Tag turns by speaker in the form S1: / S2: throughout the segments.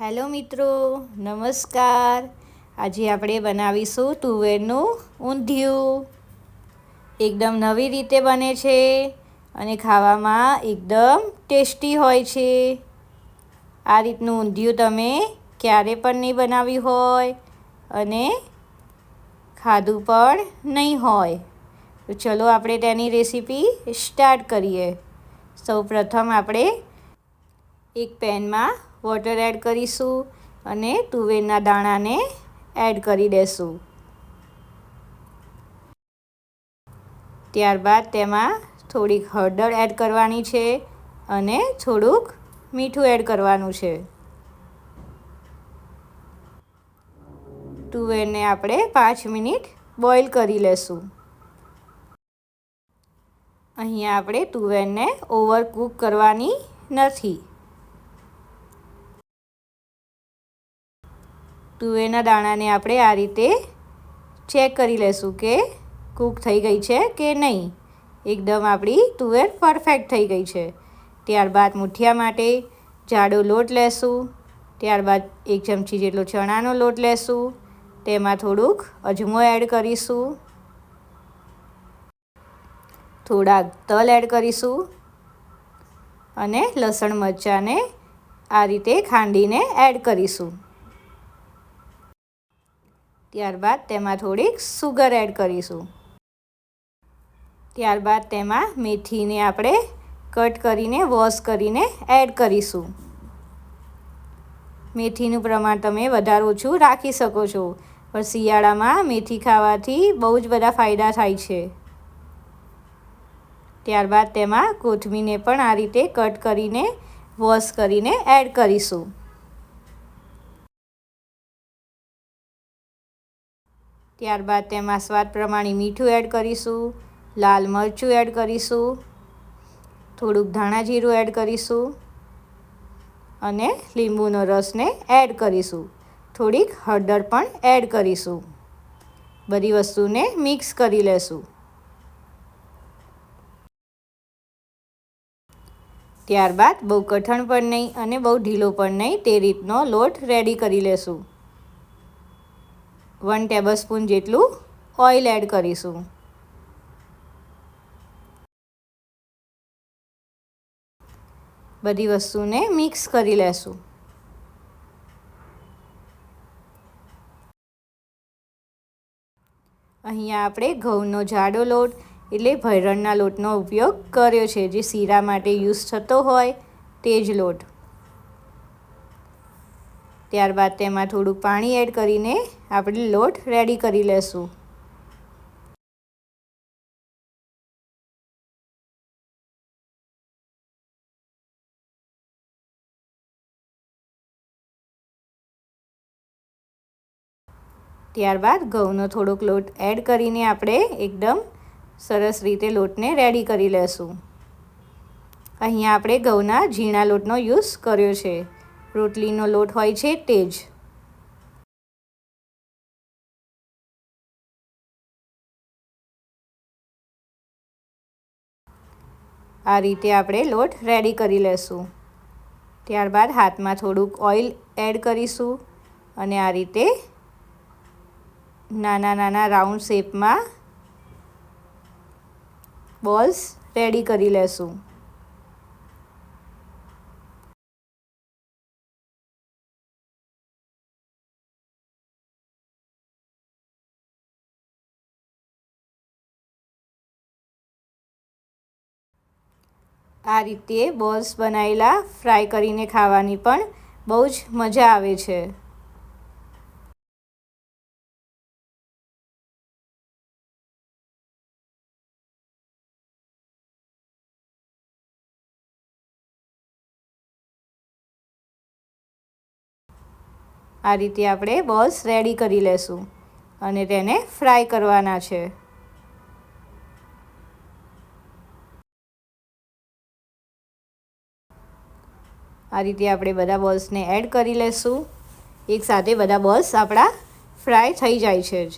S1: Hello મિત્રો, નમસ્કાર. આજે આપણે બનાવીશું તુવેરનું ઊંધિયું. એકદમ નવી રીતે બને છે અને ખાવામાં એકદમ ટેસ્ટી હોય છે. આ રીતનું ઊંધિયું તમે ક્યારે પણ નહીં બનાવ્યું હોય અને ખાધું પણ નહીં હોય. તો ચલો આપણે તેની રેસીપી સ્ટાર્ટ કરીએ. સૌપ્રથમ આપણે એક પેનમાં વોટર એડ કરીશું અને તુવેરના દાણાને એડ કરી દઈશું. ત્યારબાદ તેમાં થોડીક હળદર એડ કરવાની છે અને થોડુંક મીઠું એડ કરવાનું છે. તુવેરને આપણે 5 મિનિટ બોઇલ કરી લેશું. અહીંયા આપણે તુવેરને ઓવરકૂક કરવાની નથી. તુવેરના દાણાને આપણે આ રીતે ચેક કરી લેશું કે કૂક થઈ ગઈ છે કે નહીં. એકદમ આપણી તુવેર પરફેક્ટ થઈ ગઈ છે. ત્યારબાદ મૂઠિયા માટે જાડો લોટ લેશું. ત્યારબાદ 1 ચમચી જેટલો ચણાનો લોટ લેશું. તેમાં થોડુંક અજમો એડ કરીશું. થોડાક તલ એડ કરીશું અને લસણ મરચાંને આ રીતે ખાંડીને એડ કરીશું. ત્યારબાદ તેમાં થોડીક સુગર એડ કરીશું. ત્યારબાદ તેમાં મેથીને આપણે કટ કરીને વોશ કરીને એડ કરીશું. મેથીનું પ્રમાણ તમે વધારે ઓછું રાખી શકો છો, પણ શિયાળામાં મેથી ખાવાથી બહુ જ બધા ફાયદા થાય છે. ત્યારબાદ તેમાં કોથમીરને પણ આ રીતે કટ કરીને વોશ કરીને એડ કરીશું. ત્યારબાદ તેમાં સ્વાદ પ્રમાણે મીઠું એડ કરીશું, લાલ મરચું એડ કરીશું, થોડુંક ધાણા જીરું એડ કરીશું અને લીંબુનો રસને એડ કરીશું. થોડીક હળદર પણ એડ કરીશું. બધી વસ્તુને મિક્સ કરી લેશું. ત્યારબાદ બહુ કઠણ પણ નહીં અને બહુ ઢીલો પણ નહીં તે રીતનો લોટ રેડી કરી લેશું. 1 ટેબલસ્પૂન જેટલું ઓઇલ એડ કરીશું. બધી વસ્તુને મિક્સ કરી લેશું. અહીંયા આપણે ઘઉંનો જાડો લોટ એટલે ભૈરણના લોટનો ઉપયોગ કર્યો છે, જે શીરા માટે યુઝ થતો હોય તે જ લોટ. ત્યારબાદ તેમાં થોડું પાણી એડ કરીને આપણે લોટ રેડી કરી લેશું. ત્યારબાદ ઘઉંનો થોડોક લોટ એડ કરીને આપણે એકદમ સરસ રીતે લોટને રેડી કરી લેશું. અહીંયા આપણે ઘઉંના ઝીણા લોટનો યુઝ કર્યો છે. રોટલીનો લોટ હોય છે તે જ. આ રીતે આપણે લોટ રેડી કરી લેશું. ત્યારબાદ હાથમાં થોડુંક ઓઇલ એડ કરીશું અને આ રીતે નાના નાના રાઉન્ડ શેપમાં બોલ્સ રેડી કરી લેશું. આ રીતે બોલ્સ બનાવેલા ફ્રાય કરીને ખાવાની પણ બહુ જ મજા આવે છે. આ રીતે આપણે બોલ્સ રેડી કરી લેશું અને તેને ફ્રાય કરવાના છે. આ રીતે આપણે બધા બોલ્સને એડ કરી લેશું. એકસાથે બધા બોલ્સ આપણા ફ્રાય થઈ જાય છે જ.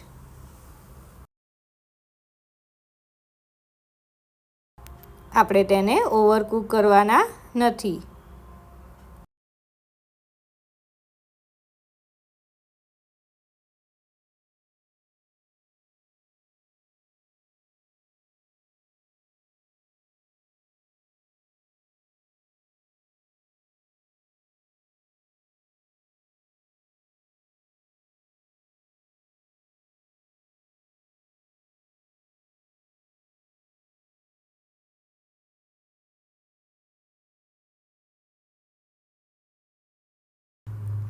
S1: આપણે તેને ઓવરકૂક કરવાના નથી.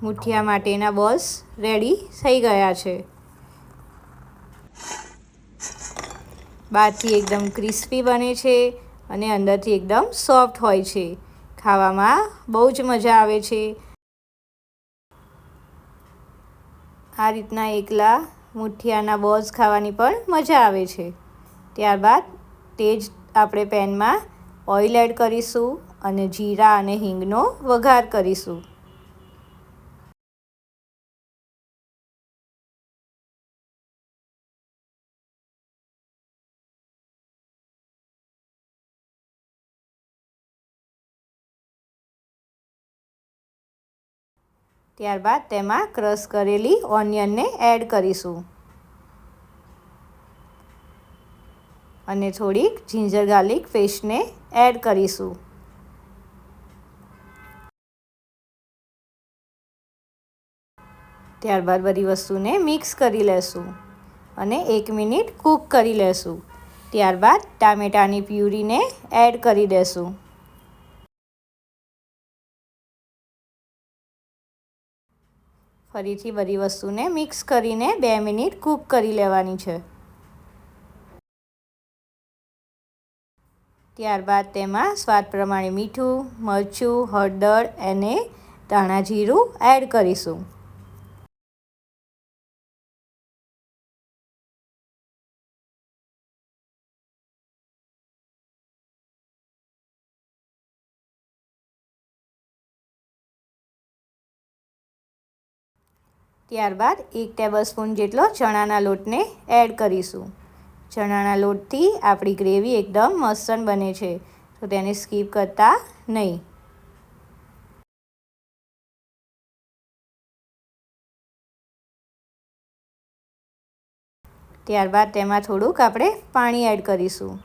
S1: મુઠિયા માટેના બોલ્સ રેડી થઈ ગયા છે. બહારથી એકદમ ક્રિસ્પી બને છે અને અંદરથી એકદમ સોફ્ટ હોય છે. ખાવામાં બહુ જ મજા આવે છે. આ રીતના એકલા મુઠિયાના બોલ્સ ખાવાની પણ મજા આવે છે. ત્યારબાદ તે જ આપણે પેનમાં ઓઇલ એડ કરીશું અને જીરા અને હિંગનો વઘાર કરીશું. ત્યારબાદ તેમાં ક્રશ કરેલી ઓનિયનને એડ કરીશું અને થોડીક જિંજર ગાર્લિક પેસ્ટને એડ કરીશું. ત્યારબાદ બધી વસ્તુને મિક્સ કરી લેશું અને 1 મિનિટ કૂક કરી લેશું. ત્યારબાદ ટામેટાની પ્યુરીને એડ કરી દેશું. ફરીથી બધી વસ્તુને મિક્સ કરીને 2 મિનિટ કૂક કરી લેવાની છે. ત્યારબાદ તેમાં સ્વાદ પ્રમાણે મીઠું, મરચું, હળદર અને ધાણા જીરું એડ કરીશું. ત્યારબાદ 1 ટેબલસ્પૂન જેટલો ચણાના લોટને એડ કરીશું. ચણાના લોટથી આપણી ગ્રેવી એકદમ મસ્ત બને છે, તો તેને સ્કીપ કરતા નહીં. ત્યારબાદ તેમાં થોડુંક આપણે પાણી એડ કરીશું.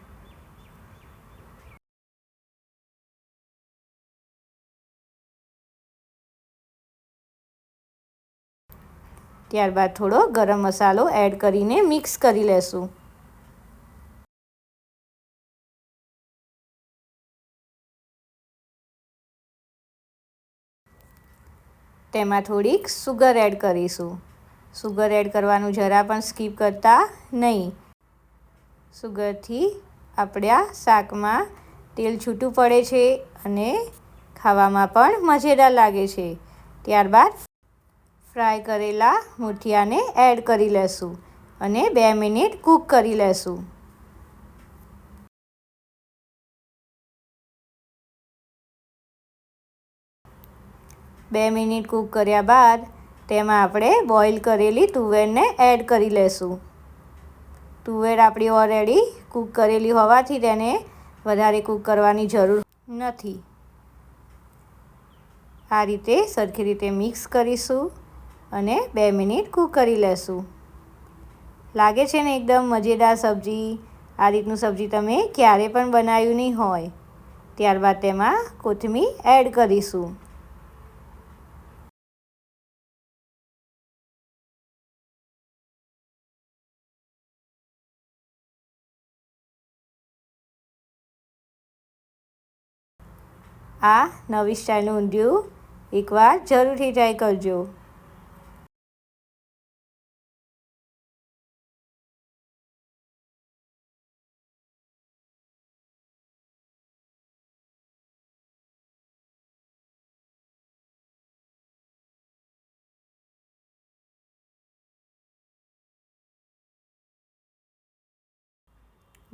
S1: ત્યારબાદ થોડો ગરમ મસાલો એડ કરીને મિક્સ કરી લેશું. તેમાં થોડીક સુગર એડ કરીશું. સુગર એડ કરવાનું જરા પણ સ્કીપ કરતા નહીં. સુગરથી આપણા શાકમાં તેલ છૂટું પડે છે અને ખાવામાં પણ મજેદાર લાગે છે. ત્યારબાદ ફ્રાય કરેલા મુઠિયાને એડ કરી લેશું અને 2 મિનિટ કૂક કરી લેશું. બે મિનિટ કૂક કર્યા બાદ તેમાં આપણે બોઇલ કરેલી તુવેરને એડ કરી લેશું. તુવેર આપણી ઓલરેડી કૂક કરેલી હોવાથી તેને વધારે કૂક કરવાની જરૂર નથી. આ રીતે સરખી રીતે મિક્સ કરીશું અને 2 મિનિટ કૂક કરી લેશું. લાગે છે ને એકદમ મજેદાર સબ્જી. આ રીતનું સબ્જી તમે ક્યારે પણ બનાવ્યું નહીં હોય. ત્યારબાદ તેમાં કોથમીર એડ કરીશું. આ નવી સ્ટાઇલનું ઊંધિયું એકવાર જરૂરથી ટ્રાય કરજો.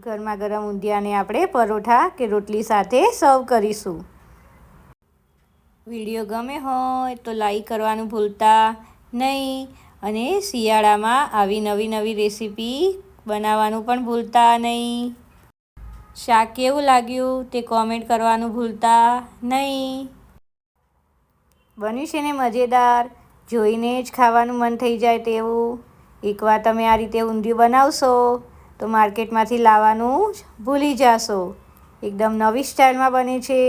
S1: ગરમા ગરમ ઊંધિયાને આપણે પરોઠા કે રોટલી સાથે સર્વ કરીશું. વિડીયો ગમે હોય તો લાઈક કરવાનું ભૂલતા નહીં અને શિયાળામાં આવી નવી રેસીપી બનાવવાનું પણ ભૂલતા નહીં. શાક કેવું લાગ્યું તે કોમેન્ટ કરવાનું ભૂલતા નહીં. બન્યું છે ને મજેદાર, જોઈને જ ખાવાનું મન થઈ જાય તેવું. એકવાર તમે આ રીતે ઊંધિયું બનાવશો તો માર્કેટમાંથી લાવવાનું જ ભૂલી જશો. એકદમ નવી સ્ટાઇલમાં બને છે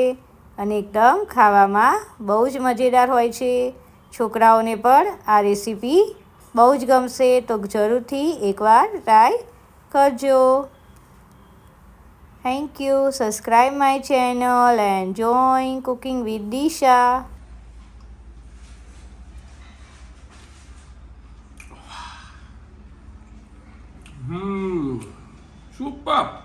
S1: અને એકદમ ખાવામાં બહુ જ મજેદાર હોય છે. છોકરાઓને પણ આ રેસીપી બહુ જ ગમશે, તો જરૂરથી એકવાર ટ્રાય કરજો. Thank you. Subscribe my channel and join Cooking with Disha.
S2: Super